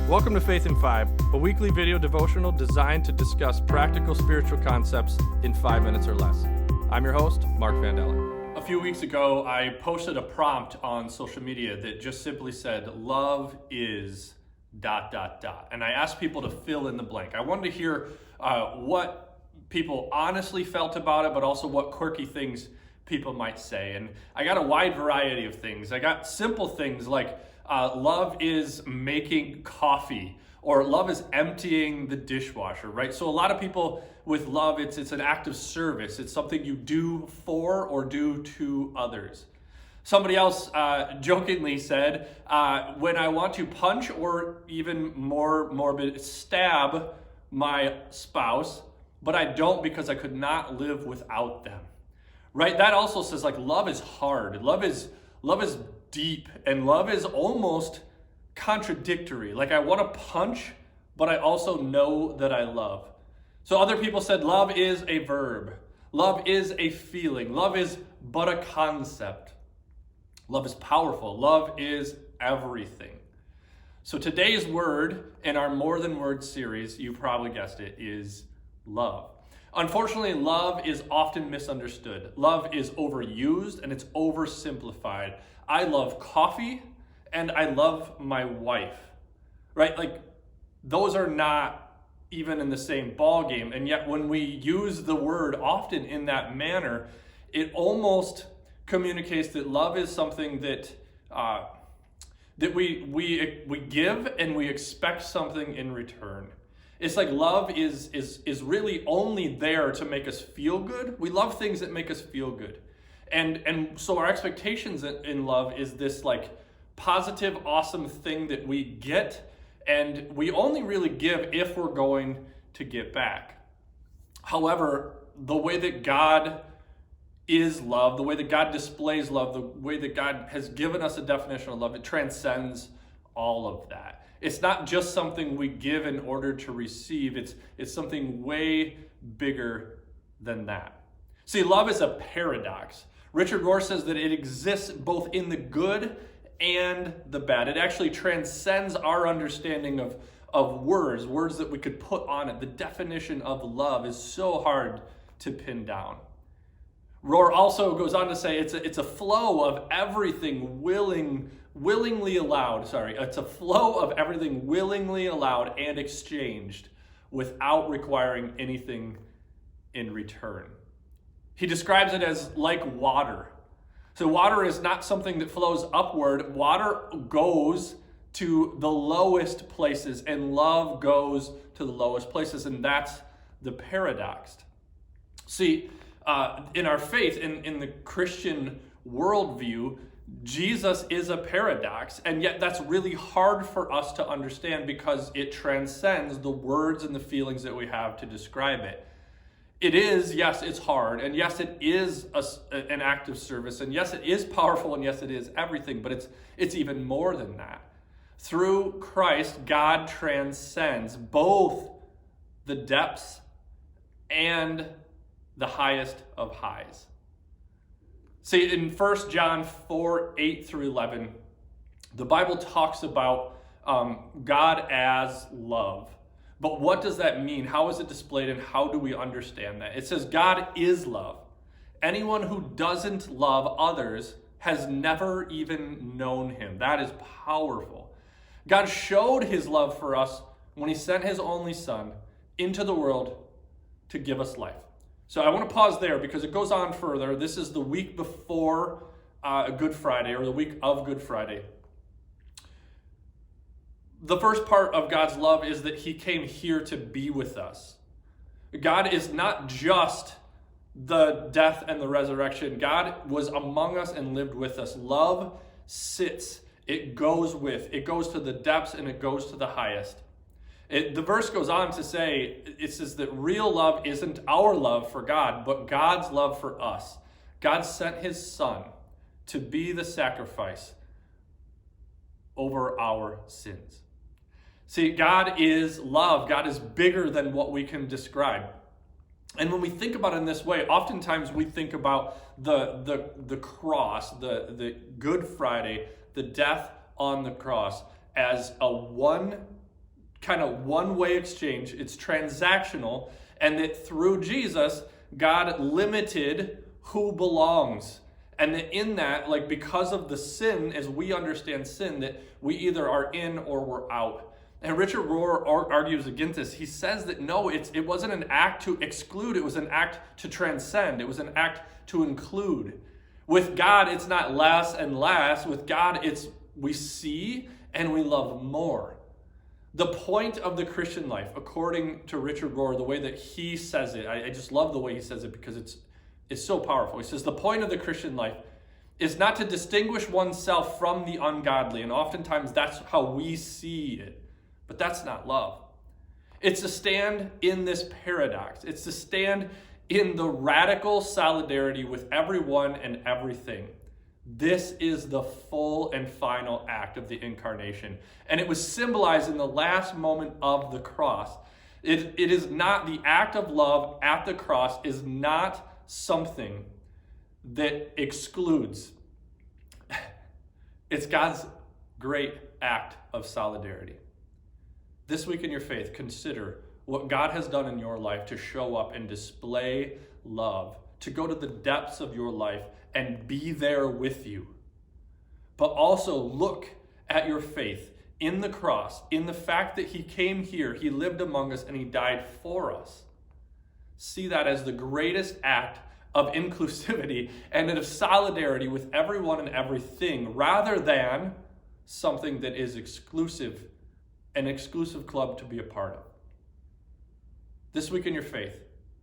Welcome to Faith in 5, a weekly video devotional designed to discuss practical spiritual concepts in 5 minutes or less. I'm your host, Mark Vandella. A few weeks ago, I posted a prompt on social media that just simply said, love is ... And I asked people to fill in the blank. I wanted to hear what people honestly felt about it, but also what quirky things people might say. And I got a wide variety of things. I got simple things like love is making coffee, or love is emptying the dishwasher, right? So a lot of people with love, it's an act of service. It's something you do for or do to others. Somebody else jokingly said, when I want to punch or even more morbid, stab my spouse, but I don't because I could not live without them. Right? That also says like love is hard. Love is deep, and love is almost contradictory. Like I want to punch, but I also know that I love. So other people said love is a verb. Love is a feeling. Love is but a concept. Love is powerful. Love is everything. So today's word in our More Than Words series, you probably guessed it, is love. Unfortunately, love is often misunderstood. Love is overused and it's oversimplified. I love coffee and I love my wife, right? Like those are not even in the same ball game. And yet when we use the word often in that manner, it almost communicates that love is something that we give and we expect something in return. It's like love is really only there to make us feel good. We love things that make us feel good. And so our expectations in love is this like positive, awesome thing that we get, and we only really give if we're going to get back. However, the way that God is love, the way that God displays love, the way that God has given us a definition of love, it transcends all of that. It's not just something we give in order to receive. It's something way bigger than that. See, love is a paradox. Richard Rohr says that it exists both in the good and the bad. It actually transcends our understanding of words that we could put on it. The definition of love is so hard to pin down. Rohr also goes on to say it's a flow of everything willingly allowed. It's a flow of everything willingly allowed and exchanged without requiring anything in return. He describes it as like water. So water is not something that flows upward. Water goes to the lowest places, and love goes to the lowest places, and that's the paradox. See, in our faith, in the Christian worldview, Jesus is a paradox, and yet that's really hard for us to understand because it transcends the words and the feelings that we have to describe it. It is, yes, it's hard, and yes, it is an act of service, and yes, it is powerful, and yes, it is everything, but it's even more than that. Through Christ, God transcends both the depths and the highest of highs. See, in 1 John 4, 8 through 11, the Bible talks about God as love. But what does that mean? How is it displayed, and how do we understand that? It says God is love. Anyone who doesn't love others has never even known him. That is powerful. God showed his love for us when he sent his only son into the world to give us life. So I want to pause there because it goes on further. This is the week before Good Friday, or the week of Good Friday. The first part of God's love is that he came here to be with us. God is not just the death and the resurrection. God was among us and lived with us. Love sits. It goes to the depths and it goes to the highest. The verse goes on to say, it says that real love isn't our love for God, but God's love for us. God sent his son to be the sacrifice over our sins. See, God is love. God is bigger than what we can describe. And when we think about it in this way, oftentimes we think about the cross, the Good Friday, the death on the cross, as a one kind of one-way exchange. It's transactional, and that through Jesus, God limited who belongs. And that in that, like because of the sin, as we understand sin, that we either are in or we're out. And Richard Rohr argues against this. He says that no, it wasn't an act to exclude, it was an act to transcend. It was an act to include. With God, it's not less and less. With God, it's we see and we love more. The point of the Christian life, according to Richard Rohr, the way that he says it, I just love the way he says it because it's so powerful. He says the point of the Christian life is not to distinguish oneself from the ungodly, and oftentimes that's how we see it, but that's not love. It's to stand in this paradox. It's to stand in the radical solidarity with everyone and everything. This is the full and final act of the incarnation. And it was symbolized in the last moment of the cross. It is not, the act of love at the cross is not something that excludes. It's God's great act of solidarity. This week in your faith, consider what God has done in your life to show up and display love, to go to the depths of your life and be there with you. But also look at your faith in the cross, in the fact that he came here, he lived among us, and he died for us. See that as the greatest act of inclusivity and of solidarity with everyone and everything, rather than something that is exclusive, an exclusive club to be a part of. This week in your faith,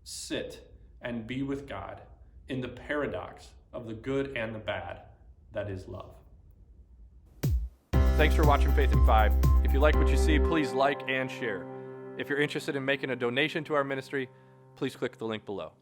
sit and be with God in the paradox of the good and the bad that is love. Thanks for watching Faith in 5. If you like what you see, please like and share. If you're interested in making a donation to our ministry, please click the link below.